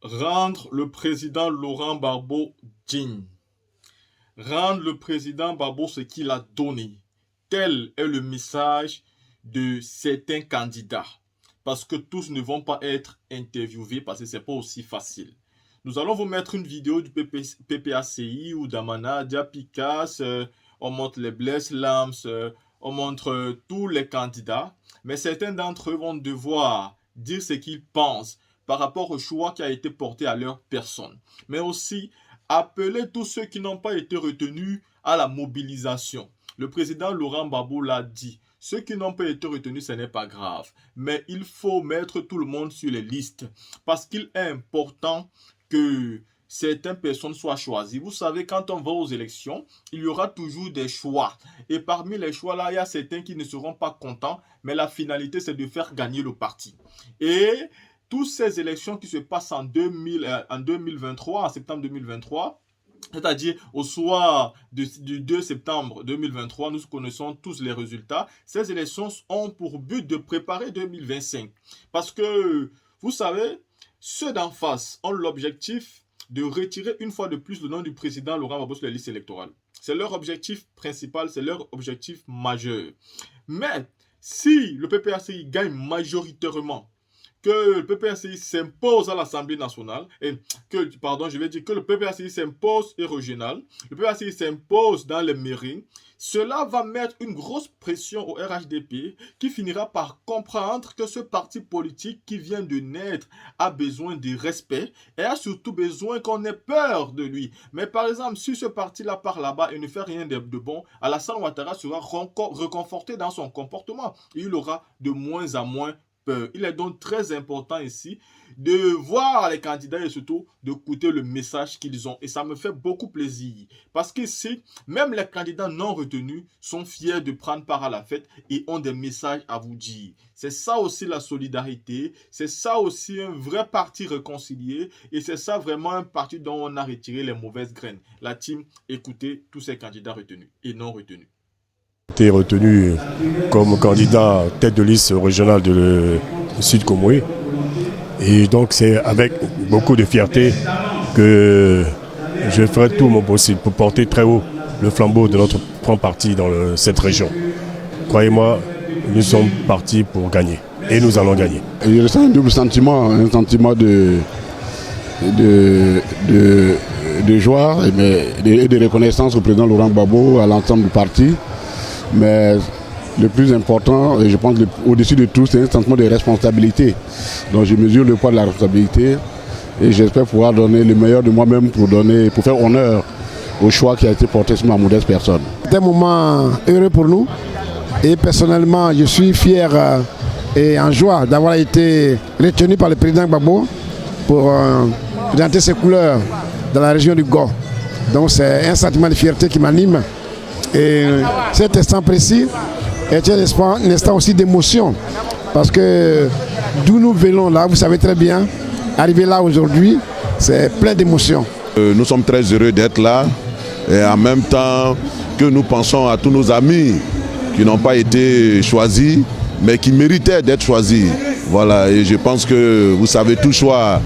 Rendre le président Laurent Gbagbo digne. Rendre le président Gbagbo ce qu'il a donné. Tel est le message de certains candidats. Parce que tous ne vont pas être interviewés parce que ce n'est pas aussi facile. Nous allons vous mettre une vidéo du PPACI ou d'Amana, Diapikas, on montre les Bless Lams, on montre tous les candidats. Mais certains d'entre eux vont devoir dire ce qu'ils pensent par rapport au choix qui a été porté à leur personne. Mais aussi appeler tous ceux qui n'ont pas été retenus à la mobilisation. Le président Laurent Gbagbo l'a dit. Ceux qui n'ont pas été retenus, ce n'est pas grave. Mais il faut mettre tout le monde sur les listes. Parce qu'il est important que certaines personnes soient choisies. Vous savez, quand on va aux élections, il y aura toujours des choix. Et parmi les choix-là, il y a certains qui ne seront pas contents. Mais la finalité, c'est de faire gagner le parti. Et toutes ces élections qui se passent en 2023, en septembre 2023, c'est-à-dire au soir du 2 septembre 2023, nous connaissons tous les résultats. Ces élections ont pour but de préparer 2025. Parce que, vous savez, ceux d'en face ont l'objectif de retirer une fois de plus le nom du président Laurent Gbagbo sur la liste électorale. C'est leur objectif principal, c'est leur objectif majeur. Mais si le PPACI gagne majoritairement, que le PPACI s'impose à l'Assemblée nationale, et que le PPACI s'impose et régional, le PPACI s'impose dans les mairies, cela va mettre une grosse pression au RHDP qui finira par comprendre que ce parti politique qui vient de naître a besoin de respect et a surtout besoin qu'on ait peur de lui. Mais par exemple, si ce parti-là part là-bas et ne fait rien de bon, Alassane Ouattara sera reconforté dans son comportement et il aura de moins en moins peur. Il est donc très important ici de voir les candidats et surtout d'écouter le message qu'ils ont. Et ça me fait beaucoup plaisir. Parce qu'ici, même les candidats non retenus sont fiers de prendre part à la fête et ont des messages à vous dire. C'est ça aussi la solidarité. C'est ça aussi un vrai parti réconcilié. Et c'est ça vraiment un parti dont on a retiré les mauvaises graines. La team, écoutez tous ces candidats retenus et non retenus. Été retenu comme candidat tête de liste régionale de Sud Comoé. Et donc c'est avec beaucoup de fierté que je ferai tout mon possible pour porter très haut le flambeau de notre grand parti dans cette région. Croyez-moi, nous sommes partis pour gagner et nous allons gagner. Et je ressens un double sentiment, un sentiment de joie et de reconnaissance au président Laurent Gbagbo, à l'ensemble du parti. Mais le plus important, et je pense au-dessus de tout, c'est un sentiment de responsabilité. Donc je mesure le poids de la responsabilité et j'espère pouvoir donner le meilleur de moi-même pour faire honneur au choix qui a été porté sur ma modeste personne. C'est un moment heureux pour nous et personnellement je suis fier et en joie d'avoir été retenu par le président Gbagbo pour présenter ses couleurs dans la région du Go. Donc c'est un sentiment de fierté qui m'anime. Et cet instant précis est un instant aussi d'émotion parce que d'où nous venons là, vous savez très bien, arriver là aujourd'hui, c'est plein d'émotions. Nous sommes très heureux d'être là et en même temps que nous pensons à tous nos amis qui n'ont pas été choisis mais qui méritaient d'être choisis. Voilà, et je pense que vous savez, tout choix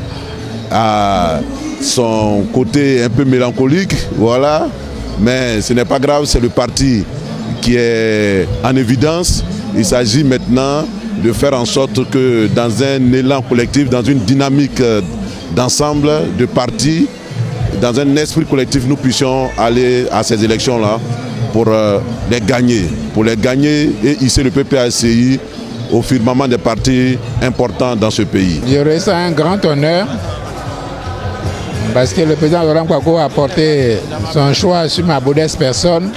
a son côté un peu mélancolique, voilà. Mais ce n'est pas grave, c'est le parti qui est en évidence. Il s'agit maintenant de faire en sorte que dans un élan collectif, dans une dynamique d'ensemble, de parti, dans un esprit collectif, nous puissions aller à ces élections-là pour les gagner et hisser le PPACI au firmament des partis importants dans ce pays. Je ressens un grand honneur parce que le président Laurent Gbagbo a porté son choix sur ma modeste personne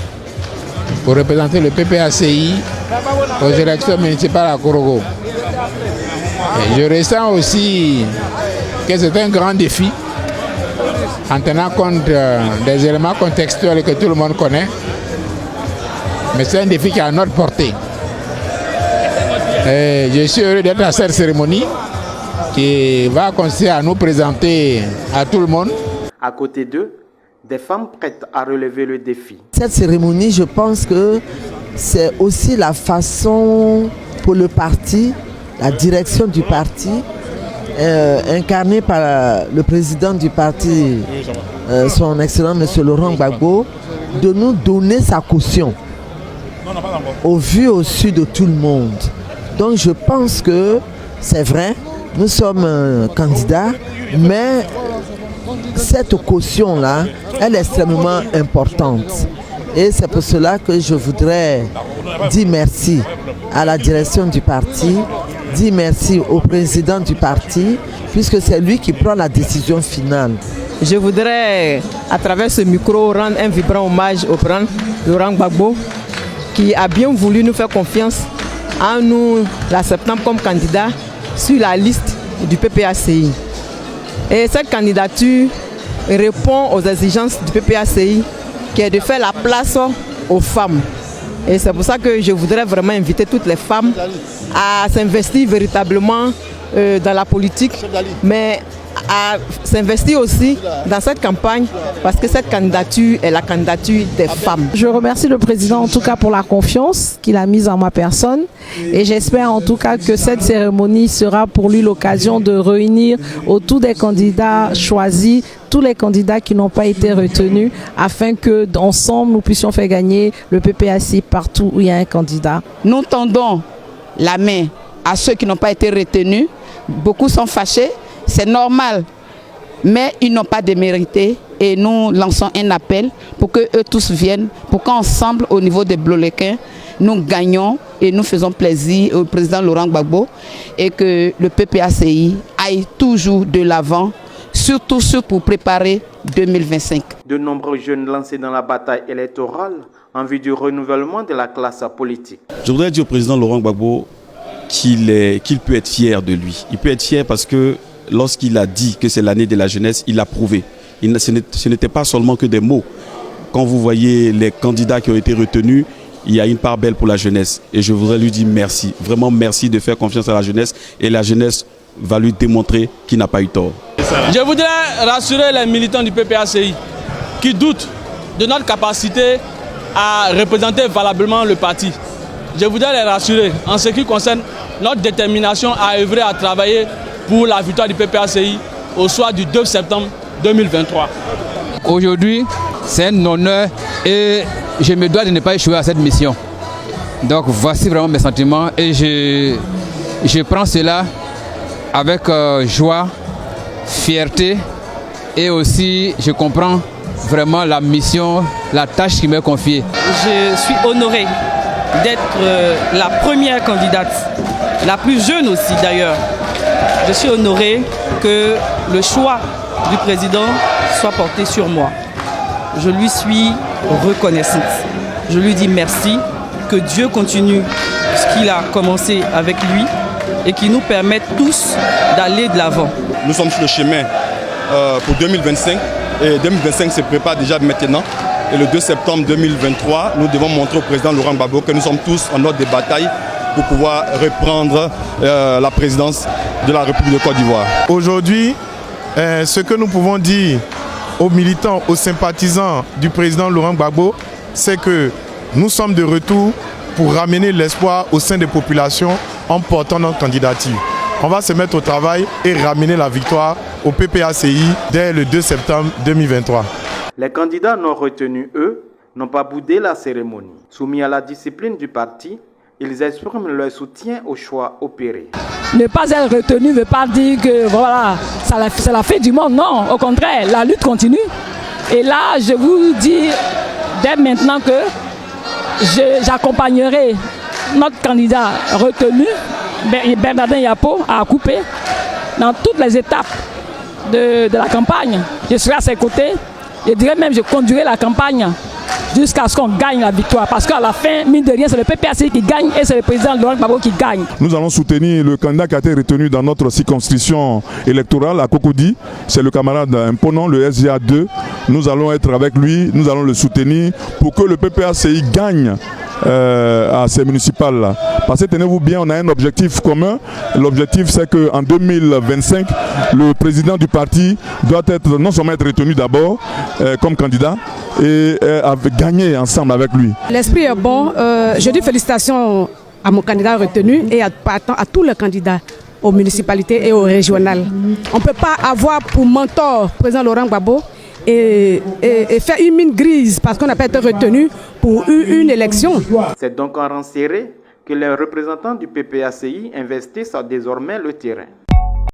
pour représenter le PPACI aux élections municipales à Korogo. Et je ressens aussi que c'est un grand défi en tenant compte des éléments contextuels que tout le monde connaît. Mais c'est un défi qui est à notre portée. Et je suis heureux d'être à cette cérémonie qui va consister à nous présenter à tout le monde. À côté d'eux, des femmes prêtes à relever le défi. Cette cérémonie, je pense que c'est aussi la façon pour le parti, la direction du parti, incarné par le président du parti, son excellent monsieur Laurent Gbagbo, de nous donner sa caution au vu au su de tout le monde. Donc je pense que c'est vrai, nous sommes candidats, mais cette caution-là, elle est extrêmement importante. Et c'est pour cela que je voudrais dire merci à la direction du parti, dire merci au président du parti, puisque c'est lui qui prend la décision finale. Je voudrais, à travers ce micro, rendre un vibrant hommage au président Laurent Gbagbo, qui a bien voulu nous faire confiance en nous l'acceptant comme candidat sur la liste du PPACI. Et cette candidature répond aux exigences du PPACI, qui est de faire la place aux femmes. Et c'est pour ça que je voudrais vraiment inviter toutes les femmes à s'investir véritablement dans la politique, mais à s'investir aussi dans cette campagne, parce que cette candidature est la candidature des femmes. Je remercie le président en tout cas pour la confiance qu'il a mise en ma personne, et j'espère en tout cas que cette cérémonie sera pour lui l'occasion de réunir autour des candidats choisis tous les candidats qui n'ont pas été retenus, afin que ensemble nous puissions faire gagner le PPACI partout où il y a un candidat. Nous tendons la main à ceux qui n'ont pas été retenus. Beaucoup sont fâchés, c'est normal, mais ils n'ont pas démérité, et nous lançons un appel pour que eux tous viennent, pour qu'ensemble au niveau des Bloléquins, nous gagnons et nous faisons plaisir au président Laurent Gbagbo, et que le PPACI aille toujours de l'avant, surtout pour préparer 2025. De nombreux jeunes lancés dans la bataille électorale en vue du renouvellement de la classe politique. Je voudrais dire au président Laurent Gbagbo qu'il peut être fier de lui. Il peut être fier parce que lorsqu'il a dit que c'est l'année de la jeunesse, il l'a prouvé. Ce n'était pas seulement que des mots. Quand vous voyez les candidats qui ont été retenus, il y a une part belle pour la jeunesse. Et je voudrais lui dire merci. Vraiment merci de faire confiance à la jeunesse. Et la jeunesse va lui démontrer qu'il n'a pas eu tort. Je voudrais rassurer les militants du PPACI qui doutent de notre capacité à représenter valablement le parti. Je voudrais les rassurer en ce qui concerne notre détermination à œuvrer, à travailler pour la victoire du PPACI au soir du 2 septembre 2023. Aujourd'hui, c'est un honneur et je me dois de ne pas échouer à cette mission. Donc voici vraiment mes sentiments, et je prends cela avec joie, fierté, et aussi je comprends vraiment la mission, la tâche qui m'est confiée. Je suis honoré d'être la première candidate, la plus jeune aussi d'ailleurs. Je suis honoré que le choix du président soit porté sur moi. Je lui suis reconnaissante. Je lui dis merci, que Dieu continue ce qu'il a commencé avec lui et qu'il nous permette tous d'aller de l'avant. Nous sommes sur le chemin pour 2025 et 2025 se prépare déjà maintenant. Et le 2 septembre 2023, nous devons montrer au président Laurent Gbagbo que nous sommes tous en ordre de bataille pour pouvoir reprendre la présidence de la République de Côte d'Ivoire. Aujourd'hui, ce que nous pouvons dire aux militants, aux sympathisants du président Laurent Gbagbo, c'est que nous sommes de retour pour ramener l'espoir au sein des populations en portant notre candidature. On va se mettre au travail et ramener la victoire au PPACI dès le 2 septembre 2023. Les candidats non retenus, eux, n'ont pas boudé la cérémonie. Soumis à la discipline du parti, ils expriment leur soutien au choix opéré. Ne pas être retenu ne veut pas dire que voilà, c'est la fin du monde. Non, au contraire, la lutte continue. Et là, je vous dis dès maintenant que j'accompagnerai notre candidat retenu, Bernardin Yapo, à couper dans toutes les étapes de la campagne. Je serai à ses côtés. Je dirais même que je conduirai la campagne jusqu'à ce qu'on gagne la victoire. Parce qu'à la fin, mine de rien, c'est le PPACI qui gagne et c'est le président Laurent Gbagbo qui gagne. Nous allons soutenir le candidat qui a été retenu dans notre circonscription électorale à Cocody. C'est le camarade Mponon, le SGA 2. Nous allons être avec lui, nous allons le soutenir pour que le PPACI gagne à ces municipales-là. Parce que tenez-vous bien, on a un objectif commun. L'objectif, c'est qu'en 2025, le président du parti doit être non seulement être retenu d'abord comme candidat et gagner ensemble avec lui. L'esprit est bon. Je dis félicitations à mon candidat retenu et à tous les candidats. aux municipalités et aux régionales. On ne peut pas avoir pour mentor le président Laurent Gbagbo et faire une mine grise parce qu'on n'a pas été retenu pour une élection. C'est donc en rang serré que les représentants du PPACI investissent désormais le terrain.